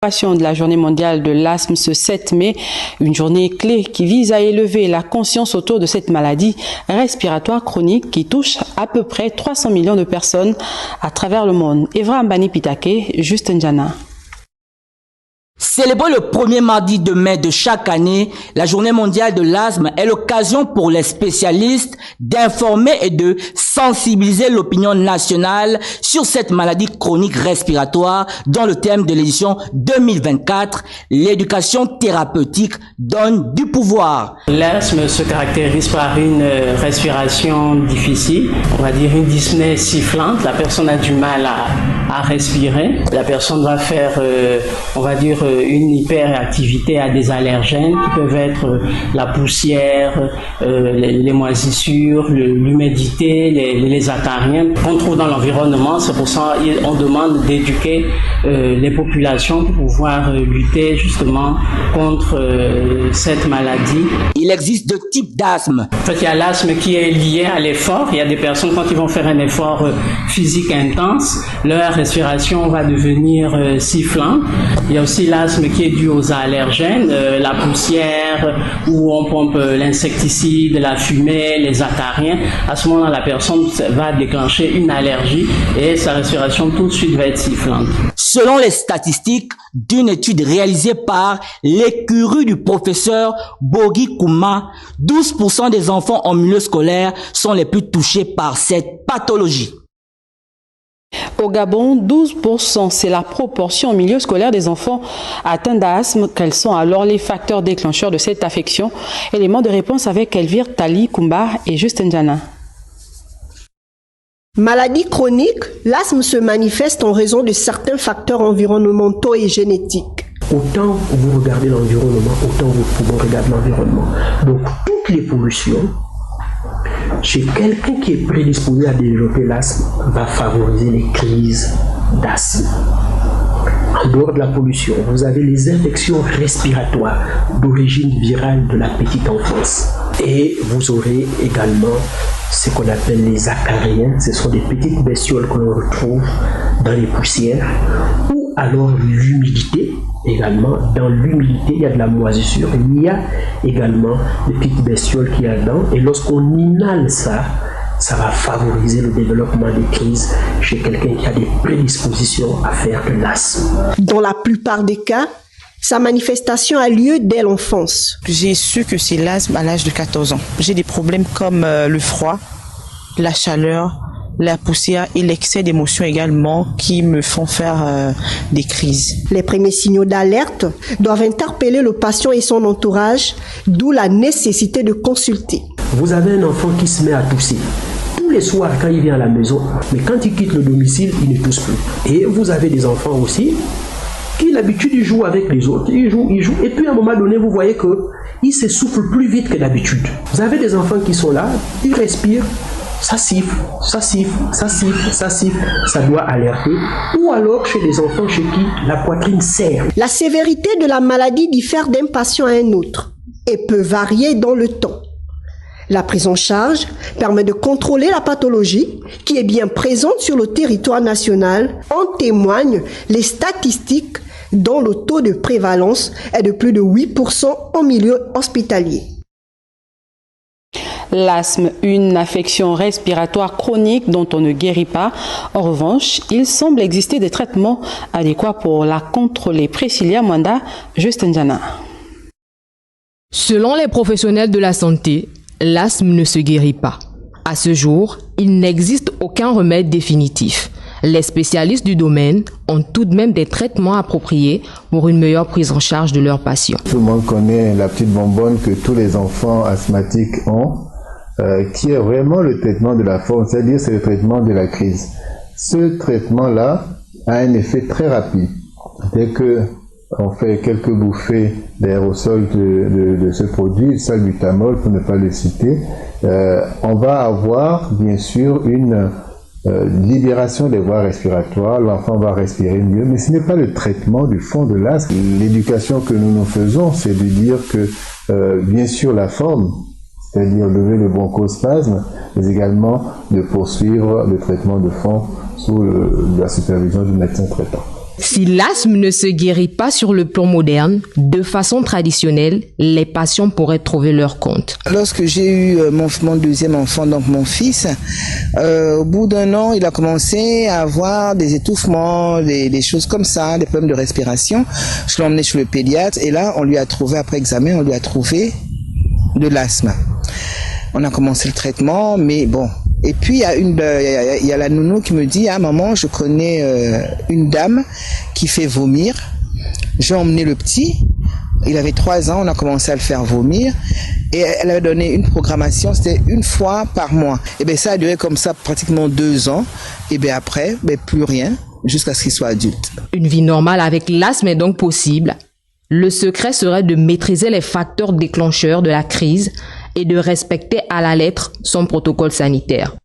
De la journée mondiale de l'asthme ce 7 mai, une journée clé qui vise à élever la conscience autour de cette maladie respiratoire chronique qui touche à peu près 300 millions de personnes à travers le monde. Evra Mbani Pitake, Justin Jana. Célébrer le premier mardi de mai de chaque année, la journée mondiale de l'asthme est l'occasion pour les spécialistes d'informer et de sensibiliser l'opinion nationale sur cette maladie chronique respiratoire dont le thème de l'édition 2024, l'éducation thérapeutique donne du pouvoir. L'asthme se caractérise par une respiration difficile, on va dire une dyspnée sifflante, la personne a du mal à respirer, la personne va faire, on va dire, une hyperactivité à des allergènes qui peuvent être la poussière, les moisissures, l'humidité, les acariens qu'on trouve dans l'environnement. C'est pour ça qu'on demande d'éduquer les populations pour pouvoir lutter justement contre cette maladie. Il existe deux types d'asthme. En fait, il y a l'asthme qui est lié à l'effort. Il y a des personnes, quand ils vont faire un effort physique intense, leur respiration va devenir sifflante. Il y a aussi l'asthme qui est dû aux allergènes, la poussière, où on pompe l'insecticide, la fumée, les acariens. À ce moment-là, la personne va déclencher une allergie et sa respiration tout de suite va être sifflante. Selon les statistiques d'une étude réalisée par l'écurie du professeur Bogi Kouma, 12% des enfants en milieu scolaire sont les plus touchés par cette pathologie. Au Gabon, 12%, c'est la proportion au milieu scolaire des enfants atteints d'asthme. Quels sont alors les facteurs déclencheurs de cette affection? Élément de réponse avec Elvire Tali Koumba et Justin Jana. Maladie chronique, l'asthme se manifeste en raison de certains facteurs environnementaux et génétiques. Autant vous regardez l'environnement, autant vos poumons regardent l'environnement. Donc toutes les pollutions, chez quelqu'un qui est prédisposé à développer l'asthme, va favoriser les crises d'asthme. En dehors de la pollution, vous avez les infections respiratoires d'origine virale de la petite enfance. Et vous aurez également ce qu'on appelle les acariens. Ce sont des petites bestioles que l'on retrouve dans les poussières. Ou alors l'humidité. Également, dans l'humidité, il y a de la moisissure. Il y a également des petites bestioles qui y a dedans. Et lorsqu'on inhale ça, ça va favoriser le développement des crises chez quelqu'un qui a des prédispositions à faire de l'asthme. Dans la plupart des cas, sa manifestation a lieu dès l'enfance. J'ai su que c'est l'asthme à l'âge de 14 ans. J'ai des problèmes comme le froid, la chaleur, la poussière et l'excès d'émotions également qui me font faire des crises. Les premiers signaux d'alerte doivent interpeller le patient et son entourage, d'où la nécessité de consulter. Vous avez un enfant qui se met à tousser. Tous les soirs quand il vient à la maison, mais quand il quitte le domicile, il ne tousse plus. Et vous avez des enfants aussi qui d'habitude ils jouent avec les autres, ils jouent, et puis à un moment donné vous voyez qu'ils s'essoufflent plus vite que d'habitude. Vous avez des enfants qui sont là, ils respirent, ça siffle, ça siffle, ça siffle, ça siffle, ça doit alerter. Ou alors chez des enfants chez qui la poitrine serre. La sévérité de la maladie diffère d'un patient à un autre et peut varier dans le temps. La prise en charge permet de contrôler la pathologie qui est bien présente sur le territoire national. En témoignent les statistiques dont le taux de prévalence est de plus de 8% en milieu hospitalier. L'asthme, une affection respiratoire chronique dont on ne guérit pas. En revanche, il semble exister des traitements adéquats pour la contrôler. Priscilla Mwanda, Justin Jana. Selon les professionnels de la santé, l'asthme ne se guérit pas. À ce jour, il n'existe aucun remède définitif. Les spécialistes du domaine ont tout de même des traitements appropriés pour une meilleure prise en charge de leurs patients. Tout le monde connaît la petite bonbonne que tous les enfants asthmatiques ont, qui est vraiment le traitement de la forme, c'est-à-dire c'est le traitement de la crise. Ce traitement-là a un effet très rapide. Dès que on fait quelques bouffées d'aérosol de ce produit, salbutamol pour ne pas le citer, on va avoir bien sûr une libération des voies respiratoires, l'enfant va respirer mieux, mais ce n'est pas le traitement du fond de l'asthme. L'éducation que nous faisons, c'est de dire que bien sûr la forme, c'est-à-dire lever le bronchospasme, mais également de poursuivre le traitement de fond sous la supervision du médecin traitant. Si l'asthme ne se guérit pas sur le plan moderne, de façon traditionnelle, les patients pourraient trouver leur compte. Lorsque j'ai eu mon deuxième enfant, donc mon fils, au bout d'un an, il a commencé à avoir des étouffements, des choses comme ça, des problèmes de respiration. Je l'ai emmené chez le pédiatre et là, on lui a trouvé, après examen, on lui a trouvé de l'asthme. On a commencé le traitement, mais bon. Et puis il y a la nounou qui me dit: ah maman, je connais une dame qui fait vomir. J'ai emmené le petit. Il avait 3 ans, on a commencé à le faire vomir. Et elle avait donné une programmation, c'était 1 fois par mois. Et bien ça a duré comme ça pratiquement 2 ans. Et bien après, plus rien, jusqu'à ce qu'il soit adulte. Une vie normale avec l'asthme est donc possible. Le secret serait de maîtriser les facteurs déclencheurs de la crise et de respecter à la lettre son protocole sanitaire.